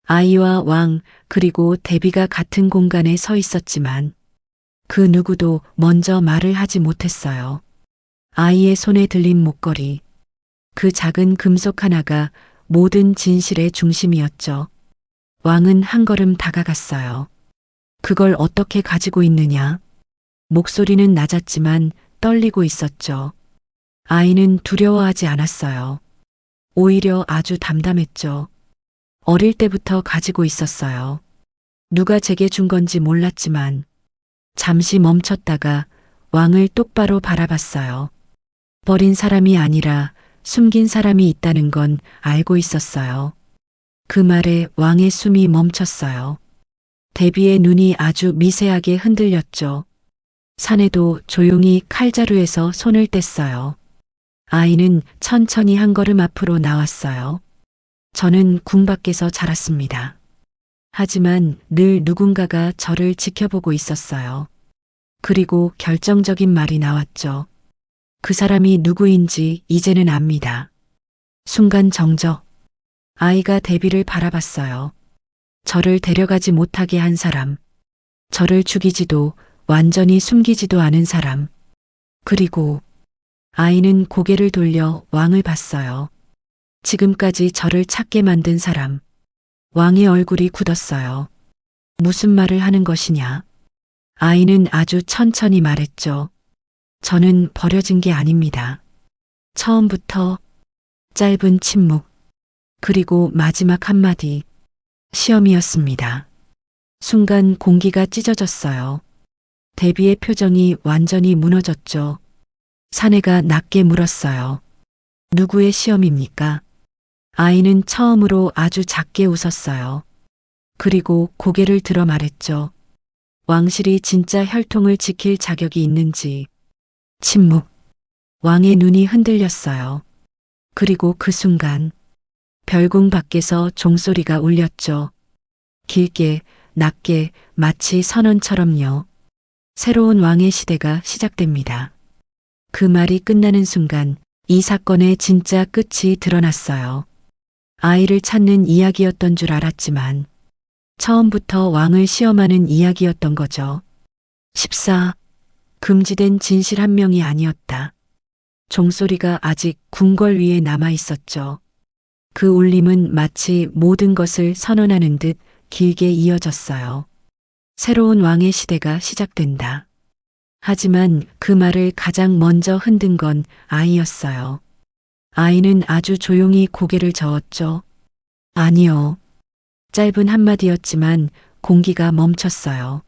아이와 왕 그리고 대비가 같은 공간에 서 있었지만 그 누구도 먼저 말을 하지 못했어요. 아이의 손에 들린 목걸이. 그 작은 금속 하나가 모든 진실의 중심이었죠. 왕은 한 걸음 다가갔어요. 그걸 어떻게 가지고 있느냐? 목소리는 낮았지만 떨리고 있었죠. 아이는 두려워하지 않았어요. 오히려 아주 담담했죠. 어릴 때부터 가지고 있었어요. 누가 제게 준 건지 몰랐지만 잠시 멈췄다가 왕을 똑바로 바라봤어요. 버린 사람이 아니라 숨긴 사람이 있다는 건 알고 있었어요. 그 말에 왕의 숨이 멈췄어요. 대비의 눈이 아주 미세하게 흔들렸죠. 사내도 조용히 칼자루에서 손을 뗐어요. 아이는 천천히 한 걸음 앞으로 나왔어요. 저는 궁 밖에서 자랐습니다. 하지만 늘 누군가가 저를 지켜보고 있었어요. 그리고 결정적인 말이 나왔죠. 그 사람이 누구인지 이제는 압니다. 순간 정적. 아이가 데뷔를 바라봤어요. 저를 데려가지 못하게 한 사람. 저를 죽이지도 완전히 숨기지도 않은 사람. 그리고 아이는 고개를 돌려 왕을 봤어요. 지금까지 저를 찾게 만든 사람. 왕의 얼굴이 굳었어요. 무슨 말을 하는 것이냐? 아이는 아주 천천히 말했죠. 저는 버려진 게 아닙니다. 처음부터. 짧은 침묵. 그리고 마지막 한마디. 시험이었습니다. 순간 공기가 찢어졌어요. 데비의 표정이 완전히 무너졌죠. 사내가 낮게 물었어요. 누구의 시험입니까? 아이는 처음으로 아주 작게 웃었어요. 그리고 고개를 들어 말했죠. 왕실이 진짜 혈통을 지킬 자격이 있는지. 침묵. 왕의 눈이 흔들렸어요. 그리고 그 순간 별궁 밖에서 종소리가 울렸죠. 길게, 낮게, 마치 선언처럼요. 새로운 왕의 시대가 시작됩니다. 그 말이 끝나는 순간 이 사건의 진짜 끝이 드러났어요. 아이를 찾는 이야기였던 줄 알았지만 처음부터 왕을 시험하는 이야기였던 거죠. 14. 금지된 진실 한 명이 아니었다. 종소리가 아직 궁궐 위에 남아 있었죠. 그 울림은 마치 모든 것을 선언하는 듯 길게 이어졌어요. 새로운 왕의 시대가 시작된다. 하지만 그 말을 가장 먼저 흔든 건 아이였어요. 아이는 아주 조용히 고개를 저었죠. 아니요. 짧은 한마디였지만 공기가 멈췄어요.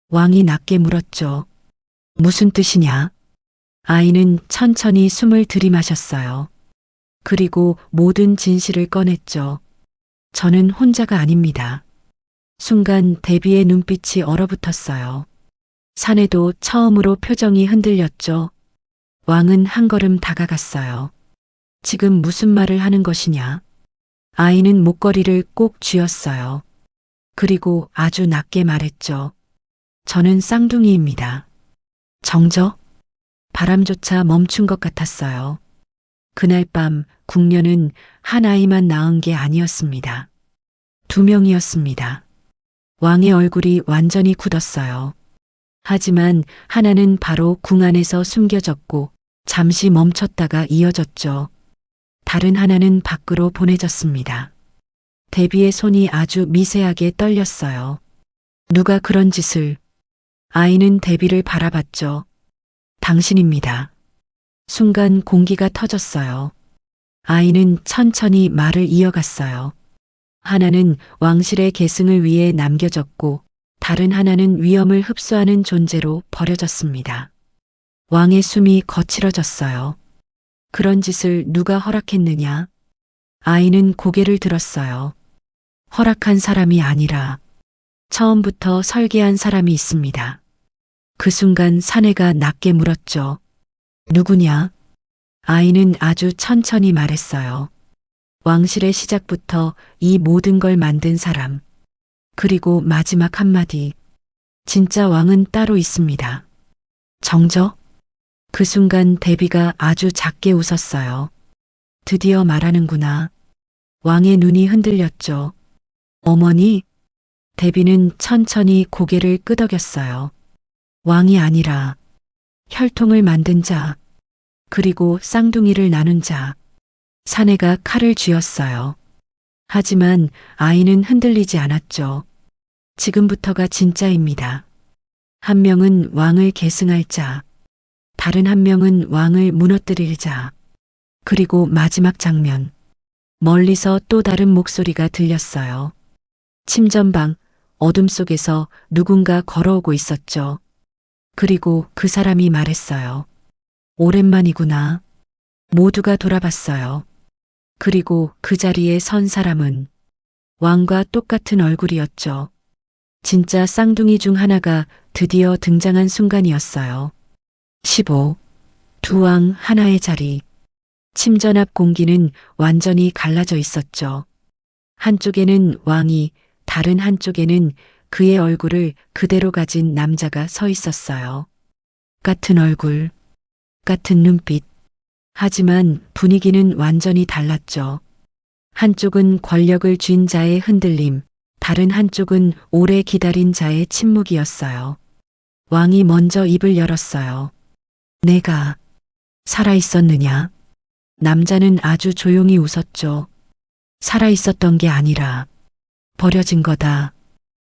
왕이 낮게 물었죠. 무슨 뜻이냐? 아이는 천천히 숨을 들이마셨어요. 그리고 모든 진실을 꺼냈죠. 저는 혼자가 아닙니다. 순간 데비의 눈빛이 얼어붙었어요. 사내도 처음으로 표정이 흔들렸죠. 왕은 한 걸음 다가갔어요. 지금 무슨 말을 하는 것이냐? 아이는 목걸이를 꼭 쥐었어요. 그리고 아주 낮게 말했죠. 저는 쌍둥이입니다. 정적? 바람조차 멈춘 것 같았어요. 그날 밤 궁녀는 한 아이만 낳은 게 아니었습니다. 2명이었습니다. 왕의 얼굴이 완전히 굳었어요. 하지만 하나는 바로 궁 안에서 숨겨졌고 잠시 멈췄다가 이어졌죠. 다른 하나는 밖으로 보내졌습니다. 데비의 손이 아주 미세하게 떨렸어요. 누가 그런 짓을? 아이는 데비를 바라봤죠. 당신입니다. 순간 공기가 터졌어요. 아이는 천천히 말을 이어갔어요. 하나는 왕실의 계승을 위해 남겨졌고 다른 하나는 위험을 흡수하는 존재로 버려졌습니다. 왕의 숨이 거칠어졌어요. 그런 짓을 누가 허락했느냐? 아이는 고개를 들었어요. 허락한 사람이 아니라 처음부터 설계한 사람이 있습니다. 그 순간 사내가 낮게 물었죠. 누구냐? 아이는 아주 천천히 말했어요. 왕실의 시작부터 이 모든 걸 만든 사람. 그리고 마지막 한마디. 진짜 왕은 따로 있습니다. 정적? 그 순간 데비가 아주 작게 웃었어요. 드디어 말하는구나. 왕의 눈이 흔들렸죠. 어머니? 데비는 천천히 고개를 끄덕였어요. 왕이 아니라 혈통을 만든 자, 그리고 쌍둥이를 나눈 자. 사내가 칼을 쥐었어요. 하지만 아이는 흔들리지 않았죠. 지금부터가 진짜입니다. 한 명은 왕을 계승할 자, 다른 한 명은 왕을 무너뜨릴 자. 그리고 마지막 장면. 멀리서 또 다른 목소리가 들렸어요. 침전방, 어둠 속에서 누군가 걸어오고 있었죠. 그리고 그 사람이 말했어요. 오랜만이구나. 모두가 돌아봤어요. 그리고 그 자리에 선 사람은 왕과 똑같은 얼굴이었죠. 진짜 쌍둥이 중 하나가 드디어 등장한 순간이었어요. 15. 두 왕 하나의 자리. 침전 앞 공기는 완전히 갈라져 있었죠. 한쪽에는 왕이, 다른 한쪽에는 그의 얼굴을 그대로 가진 남자가 서 있었어요. 같은 얼굴, 같은 눈빛. 하지만 분위기는 완전히 달랐죠. 한쪽은 권력을 쥔 자의 흔들림, 다른 한쪽은 오래 기다린 자의 침묵이었어요. 왕이 먼저 입을 열었어요. 내가 살아있었느냐? 남자는 아주 조용히 웃었죠. 살아있었던 게 아니라 버려진 거다.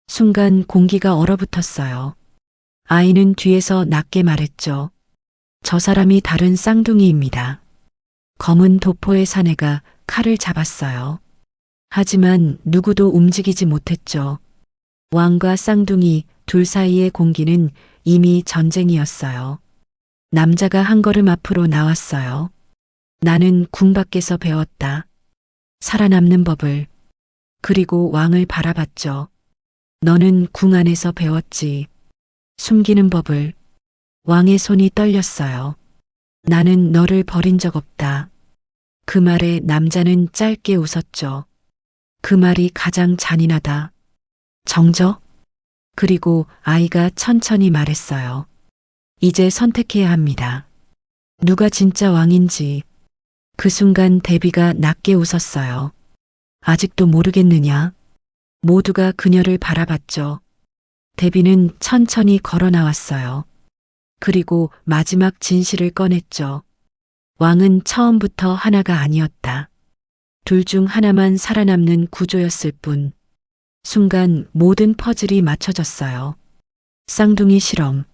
순간 공기가 얼어붙었어요. 아이는 뒤에서 낮게 말했죠. 저 사람이 다른 쌍둥이입니다. 검은 도포의 사내가 칼을 잡았어요. 하지만 누구도 움직이지 못했죠. 왕과 쌍둥이 둘 사이의 공기는 이미 전쟁이었어요. 남자가 한 걸음 앞으로 나왔어요. 나는 궁 밖에서 배웠다. 살아남는 법을. 그리고 왕을 바라봤죠. 너는 궁 안에서 배웠지. 숨기는 법을. 왕의 손이 떨렸어요. 나는 너를 버린 적 없다. 그 말에 남자는 짧게 웃었죠. 그 말이 가장 잔인하다. 정적? 그리고 아이가 천천히 말했어요. 이제 선택해야 합니다. 누가 진짜 왕인지. 그 순간 데비가 낮게 웃었어요. 아직도 모르겠느냐? 모두가 그녀를 바라봤죠. 데비는 천천히 걸어 나왔어요. 그리고 마지막 진실을 꺼냈죠. 왕은 처음부터 하나가 아니었다. 둘 중 하나만 살아남는 구조였을 뿐. 순간 모든 퍼즐이 맞춰졌어요. 쌍둥이 실험,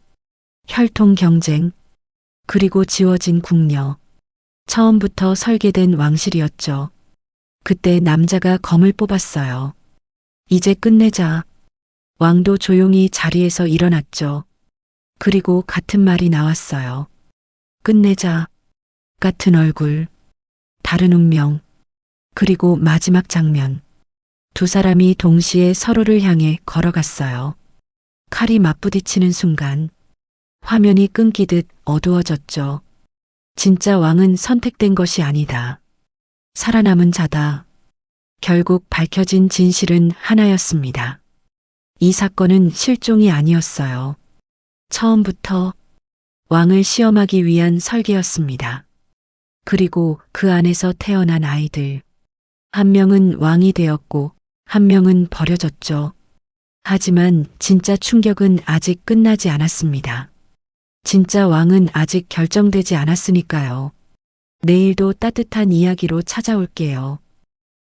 혈통 경쟁, 그리고 지워진 궁녀. 처음부터 설계된 왕실이었죠. 그때 남자가 검을 뽑았어요. 이제 끝내자. 왕도 조용히 자리에서 일어났죠. 그리고 같은 말이 나왔어요. 끝내자. 같은 얼굴, 다른 운명. 그리고 마지막 장면. 두 사람이 동시에 서로를 향해 걸어갔어요. 칼이 맞부딪히는 순간 화면이 끊기듯 어두워졌죠. 진짜 왕은 선택된 것이 아니다. 살아남은 자다. 결국 밝혀진 진실은 하나였습니다. 이 사건은 실종이 아니었어요. 처음부터 왕을 시험하기 위한 설계였습니다. 그리고 그 안에서 태어난 아이들. 한 명은 왕이 되었고 한 명은 버려졌죠. 하지만 진짜 충격은 아직 끝나지 않았습니다. 진짜 왕은 아직 결정되지 않았으니까요. 내일도 따뜻한 이야기로 찾아올게요.